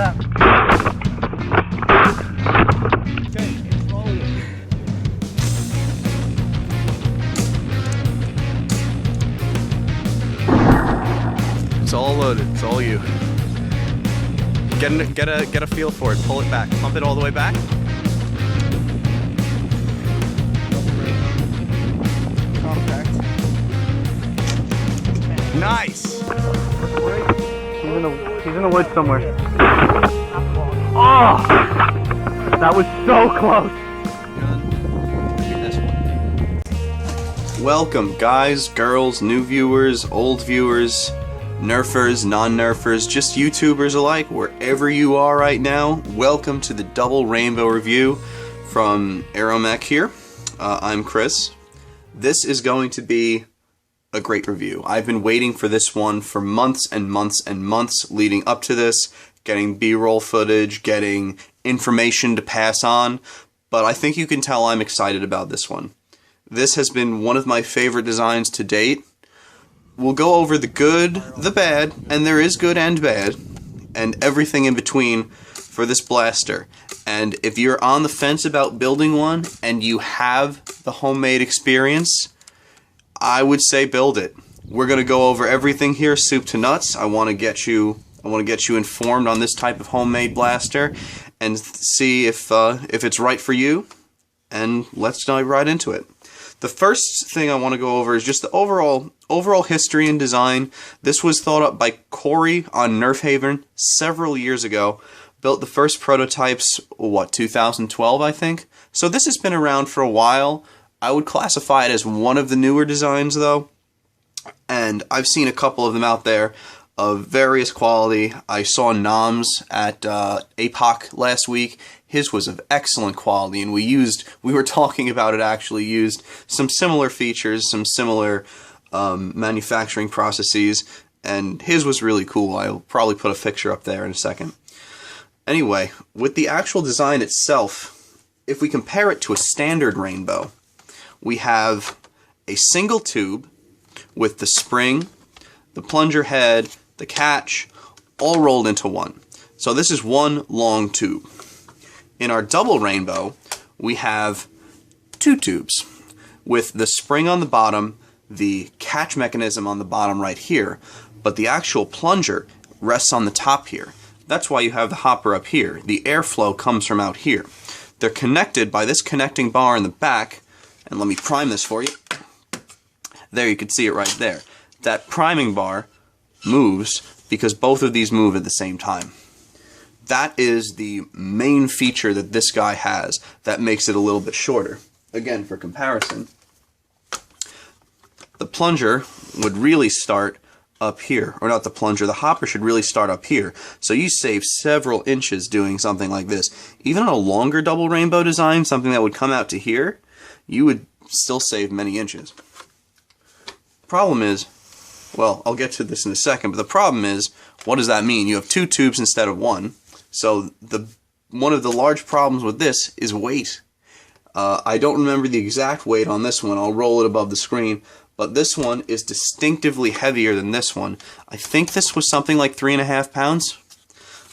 that. Okay, it's rolling. It's all loaded. It's all you. Get a feel for it. Pull it back. Pump it all the way back. Compact. Nice. He's in the woods somewhere. Oh! That was so close. Welcome, guys, girls, new viewers, old viewers, nerfers, non-nerfers, just YouTubers alike, wherever you are right now. Welcome to the Double Rainbow Review from Aeromech here. I'm Chris. This is going to be a great review. I've been waiting for this one for months and months and months leading up to this, getting B-roll footage, getting information to pass on, but I think you can tell I'm excited about this one. This has been one of my favorite designs to date. We'll go over the good, the bad, and there is good and bad, and everything in between for this blaster. And if you're on the fence about building one and you have the homemade experience, I would say build it. We're going to go over everything here, soup to nuts. I want to get you informed on this type of homemade blaster and see if it's right for you. And let's dive right into it. The first thing I want to go over is just the overall history and design. This was thought up by Corey on Nerf Haven several years ago. Built the first prototypes, 2012, I think? So this has been around for a while. I would classify it as one of the newer designs, though. And I've seen a couple of them out there of various quality. I saw Nom's at APOC last week. His was of excellent quality, and we were talking about it actually, used some similar features, some similar manufacturing processes, and his was really cool. I'll probably put a picture up there in a second. Anyway, with the actual design itself, if we compare it to a standard rainbow, we have a single tube with the spring, the plunger head, the catch, all rolled into one. So this is one long tube. In our double rainbow, we have two tubes with the spring on the bottom, the catch mechanism on the bottom right here, but the actual plunger rests on the top here. That's why you have the hopper up here. The airflow comes from out here. They're connected by this connecting bar in the back, and let me prime this for you. There, you can see it right there. That priming bar moves because both of these move at the same time. That is the main feature that this guy has that makes it a little bit shorter. Again, for comparison, the plunger would really start up here. Or not the plunger, the hopper should really start up here. So you save several inches doing something like this. Even on a longer double rainbow design, something that would come out to here, you would still save many inches. Problem is, well, I'll get to this in a second, but the problem is, what does that mean? You have two tubes instead of one. So one of the large problems with this is weight. I don't remember the exact weight on this one. I'll roll it above the screen. But this one is distinctively heavier than this one. I think this was something like 3.5 pounds.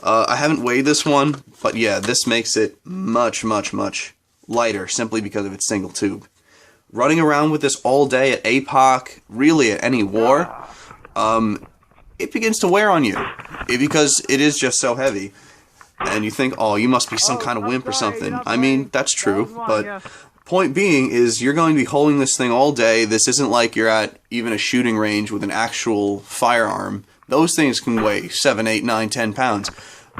I haven't weighed this one, but yeah, this makes it much, much, much lighter simply because of its single tube. Running around with this all day at APOC, really at any war, it begins to wear on you because it is just so heavy. And you think, oh, you must be some kind of wimp or something. I mean, that's true, but point being is you're going to be holding this thing all day. This isn't like you're at even a shooting range with an actual firearm. Those things can weigh 7, 8, 9, 10 pounds.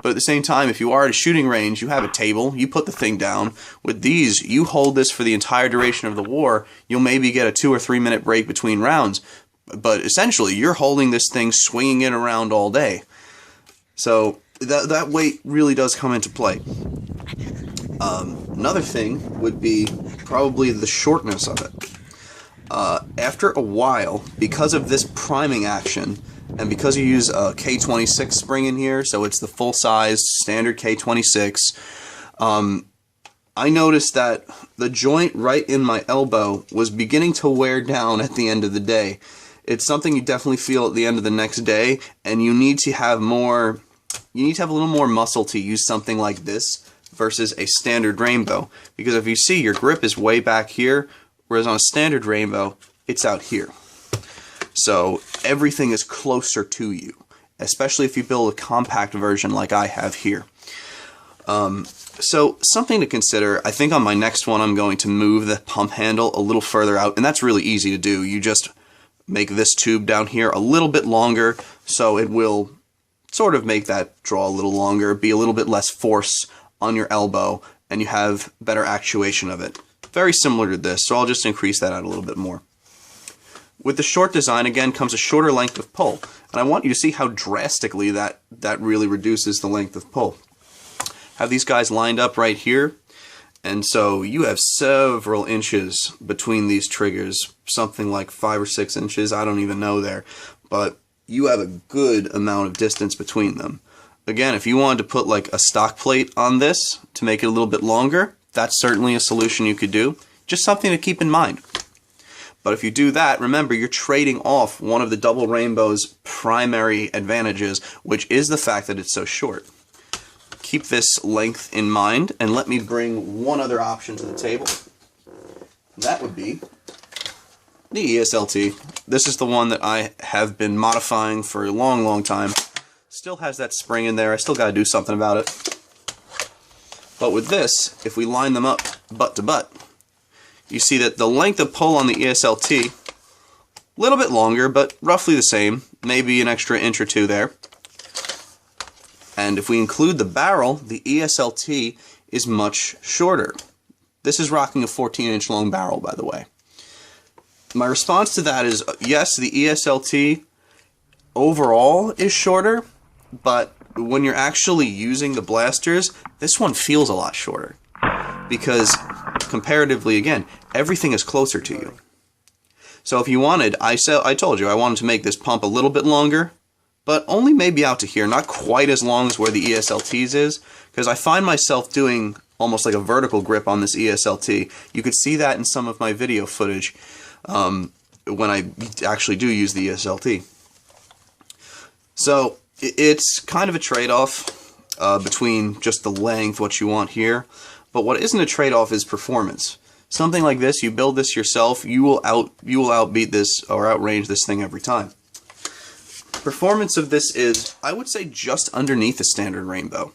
But at the same time, if you are at a shooting range, you have a table, you put the thing down. With these, you hold this for the entire duration of the war. You'll maybe get a 2 or 3 minute break between rounds. But essentially, you're holding this thing, swinging it around all day. So that weight really does come into play. Another thing would be probably the shortness of it. After a while, because of this priming action, and because you use a K26 spring in here, so it's the full-size standard K26, I noticed that the joint right in my elbow was beginning to wear down at the end of the day. It's something you definitely feel at the end of the next day, and you need to have more you need to have a little more muscle to use something like this versus a standard rainbow. Because if you see, your grip is way back here, whereas on a standard rainbow, it's out here. So everything is closer to you, especially if you build a compact version like I have here. So something to consider, I think on my next one I'm going to move the pump handle a little further out, and that's really easy to do. You just make this tube down here a little bit longer, so it will sort of make that draw a little longer, be a little bit less force on your elbow, and you have better actuation of it. Very similar to this, so I'll just increase that out a little bit more. With the short design, again, comes a shorter length of pull, and I want you to see how drastically that really reduces the length of pull. Have these guys lined up right here, and so you have several inches between these triggers, something like 5 or 6 inches, I don't even know there, but you have a good amount of distance between them. Again, if you wanted to put like a stock plate on this to make it a little bit longer, that's certainly a solution you could do. Just something to keep in mind. But if you do that, remember you're trading off one of the double rainbow's primary advantages, which is the fact that it's so short. Keep this length in mind, and let me bring one other option to the table. That would be the ESLT. This is the one that I have been modifying for a long, long time. Still has that spring in there. I still got to do something about it. But with this, if we line them up butt to butt, you see that the length of pull on the ESLT, a little bit longer, but roughly the same, maybe an extra inch or two there. And if we include the barrel, the ESLT is much shorter. This is rocking a 14-inch long barrel, by the way. My response to that is, yes, the ESLT overall is shorter, but when you're actually using the blasters, this one feels a lot shorter. Because, comparatively, again, everything is closer to you. So if you wanted, I told you, I wanted to make this pump a little bit longer, but only maybe out to here, not quite as long as where the ESLT's is, because I find myself doing almost like a vertical grip on this ESLT. You could see that in some of my video footage when I actually do use the ESLT. So it's kind of a trade-off between just the length, what you want here, but what isn't a trade-off is performance. Something like this, you build this yourself, you will outbeat this or outrange this thing every time. Performance of this is, I would say, just underneath the standard rainbow.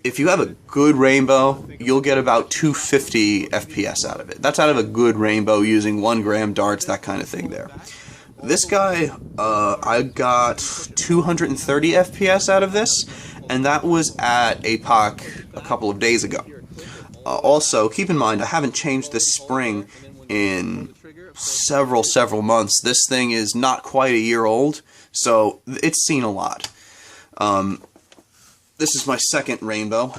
If you have a good rainbow, you'll get about 250 FPS out of it. That's out of a good rainbow using 1 gram darts, that kind of thing there. This guy, I got 230 FPS out of this, and that was at APOC a couple of days ago. Also, keep in mind, I haven't changed this spring in several months. This thing is not quite a year old, so it's seen a lot. This is my second rainbow,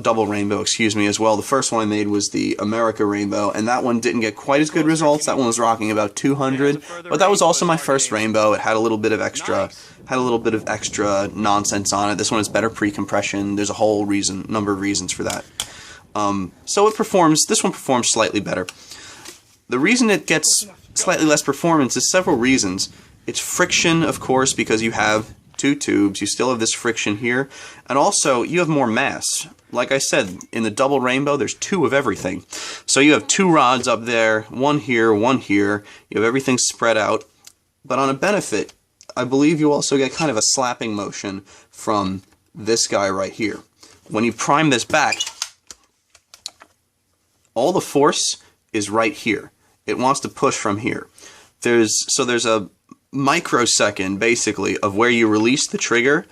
double rainbow, excuse me, as well. The first one I made was the America rainbow, and that one didn't get quite as good results. That one was rocking about 200, but that was also my first rainbow. It had a little bit of extra, nonsense on it. This one has better pre-compression. There's a whole number of reasons for that. So this one performs slightly better. The reason it gets slightly less performance is several reasons. It's friction, of course, because you have 2 tubes, you still have this friction here, and also you have more mass. Like I said, in the double rainbow, there's 2 of everything. So you have 2 rods up there, 1 here, 1 here, you have everything spread out. But on a benefit, I believe you also get kind of a slapping motion from this guy right here. When you prime this back, all the force is right here. It wants to push from here. There's a microsecond, basically, of where you release the trigger,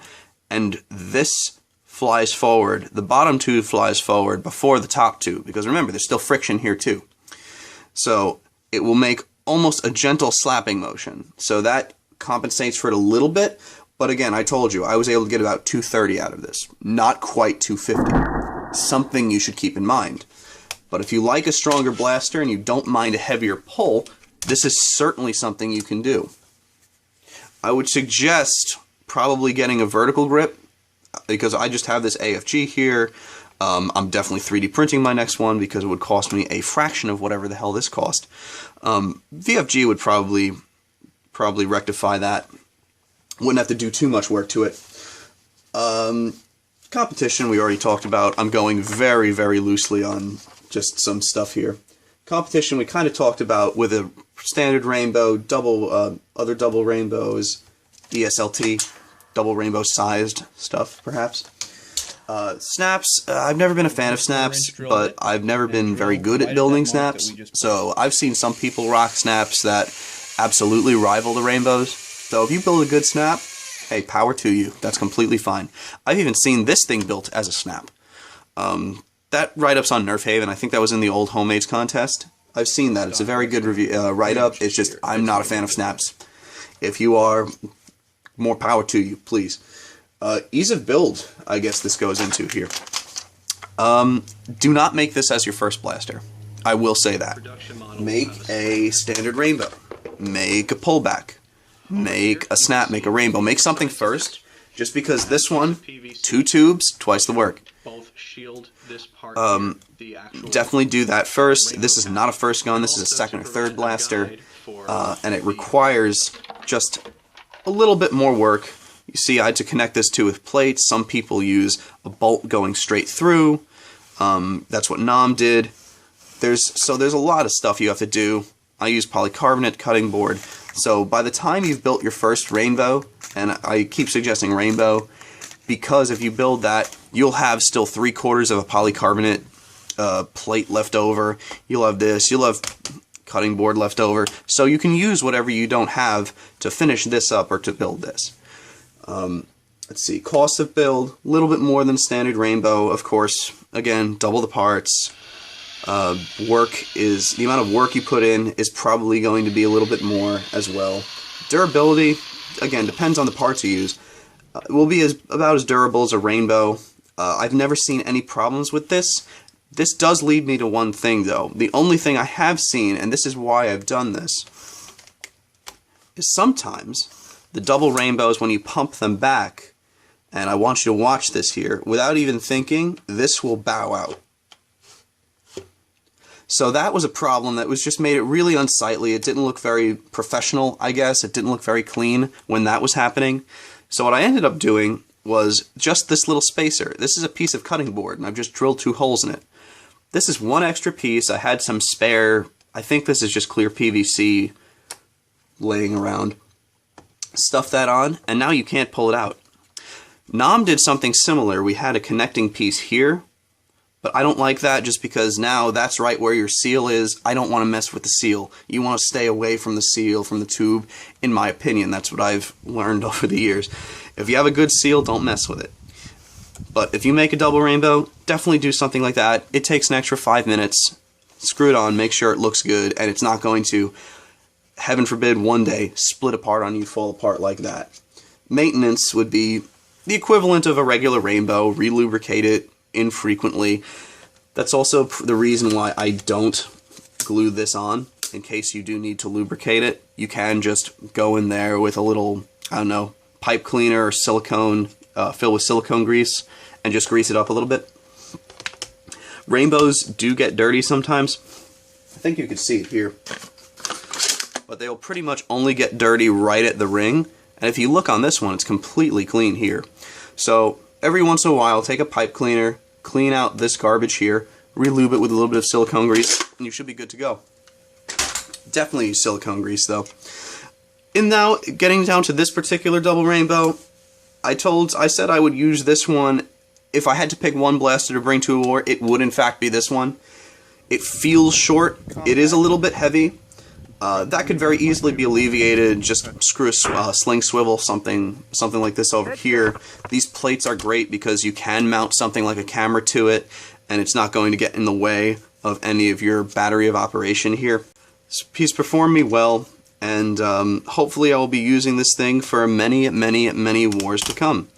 and this flies forward. The bottom tube flies forward before the top tube, because remember, there's still friction here too. So it will make almost a gentle slapping motion. So that compensates for it a little bit, but again, I told you, I was able to get about 230 out of this. Not quite 250. Something you should keep in mind. But if you like a stronger blaster and you don't mind a heavier pull, this is certainly something you can do. I would suggest probably getting a vertical grip, because I just have this AFG here. I'm definitely 3D printing my next one because it would cost me a fraction of whatever the hell this cost. VFG would probably rectify that. Wouldn't have to do too much work to it. competition we already talked about. I'm going very, very loosely on just some stuff here. Competition we kind of talked about with a standard rainbow, other double rainbows, ESLT, double rainbow sized stuff, perhaps. Snaps, I've never been a fan of snaps, but I've never been very good at building snaps, so I've seen some people rock snaps that absolutely rival the rainbows. So if you build a good snap, hey, power to you. That's completely fine. I've even seen this thing built as a snap. That write-up's on Nerf Haven. I think that was in the old Homemades contest. I've seen that. It's a very good review write-up. It's just, I'm not a fan of snaps. If you are, more power to you, please. Ease of build, I guess this goes into here. Do not make this as your first blaster. I will say that. Make a standard rainbow. Make a pullback. Make a snap. Make a rainbow. Make something first. Just because this one, 2 tubes, twice the work. Definitely do that first. This is not a first gun. This is a second or third blaster. And it requires just a little bit more work. You see, I had to connect this to with plates. Some people use a bolt going straight through. That's what Nam did. There's a lot of stuff you have to do. I use polycarbonate cutting board. So by the time you've built your first rainbow, and I keep suggesting rainbow, because if you build that, you'll have still 3/4 of a polycarbonate plate left over. You'll have this. You'll have cutting board left over. So you can use whatever you don't have to finish this up or to build this. Let's see, cost of build, a little bit more than standard rainbow, of course. Again, double the parts. The amount of work you put in is probably going to be a little bit more as well. Durability, again, depends on the parts you use. It will be about as durable as a rainbow. I've never seen any problems with this. This does lead me to one thing, though. The only thing I have seen, and this is why I've done this, is sometimes the double rainbows, when you pump them back, and I want you to watch this here, without even thinking, this will bow out. So that was a problem that was just made it really unsightly. It didn't look very professional, I guess. It didn't look very clean when that was happening. So what I ended up doing was just this little spacer. This is a piece of cutting board, and I've just drilled 2 holes in it. This is one extra piece. I had some spare, I think this is just clear PVC laying around. Stuff that on, and now you can't pull it out. Nam did something similar. We had a connecting piece here, but I don't like that just because now that's right where your seal is. I don't want to mess with the seal. You want to stay away from the seal, from the tube, in my opinion. That's what I've learned over the years. If you have a good seal, don't mess with it. But if you make a double rainbow, definitely do something like that. It takes an extra 5 minutes. Screw it on, make sure it looks good, and it's not going to, heaven forbid, one day split apart on you, fall apart like that. Maintenance would be the equivalent of a regular rainbow. Relubricate it infrequently. That's also the reason why I don't glue this on. In case you do need to lubricate it, you can just go in there with a little, I don't know, pipe cleaner or silicone, filled with silicone grease, and just grease it up a little bit. Rainbows do get dirty sometimes. I think you can see it here. But they'll pretty much only get dirty right at the ring. And if you look on this one, it's completely clean here. So every once in a while, take a pipe cleaner, clean out this garbage here, relube it with a little bit of silicone grease, and you should be good to go. Definitely use silicone grease though. And now, getting down to this particular double rainbow, I said I would use this one. If I had to pick one blaster to bring to a war, it would in fact be this one. It feels short. It is a little bit heavy. That could very easily be alleviated. Just screw a sling swivel, something like this over here. These plates are great because you can mount something like a camera to it, and it's not going to get in the way of any of your battery of operation here. This piece performed me well, and hopefully I will be using this thing for many, many, many wars to come.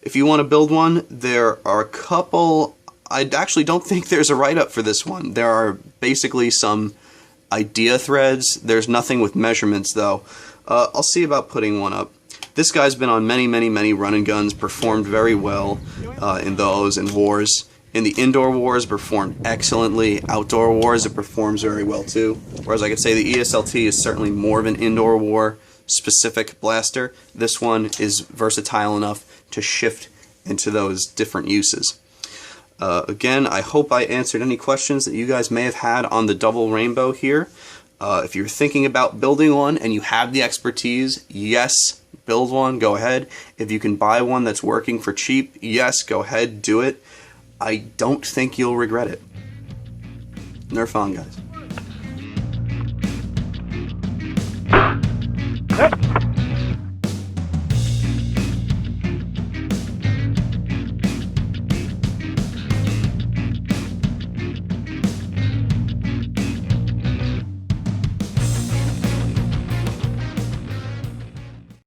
If you want to build one, there are a couple. I actually don't think there's a write-up for this one. There are basically some idea threads. There's nothing with measurements though. I'll see about putting one up. This guy's been on many, many, many run and guns, performed very well in those and wars. In the indoor wars, performed excellently. Outdoor wars, it performs very well too. Whereas I could say the ESLT is certainly more of an indoor war specific blaster. This one is versatile enough to shift into those different uses. Again, I hope I answered any questions that you guys may have had on the double rainbow here. If you're thinking about building one and you have the expertise, yes, build one, go ahead. If you can buy one that's working for cheap, yes, go ahead, do it. I don't think you'll regret it. Nerf on, guys.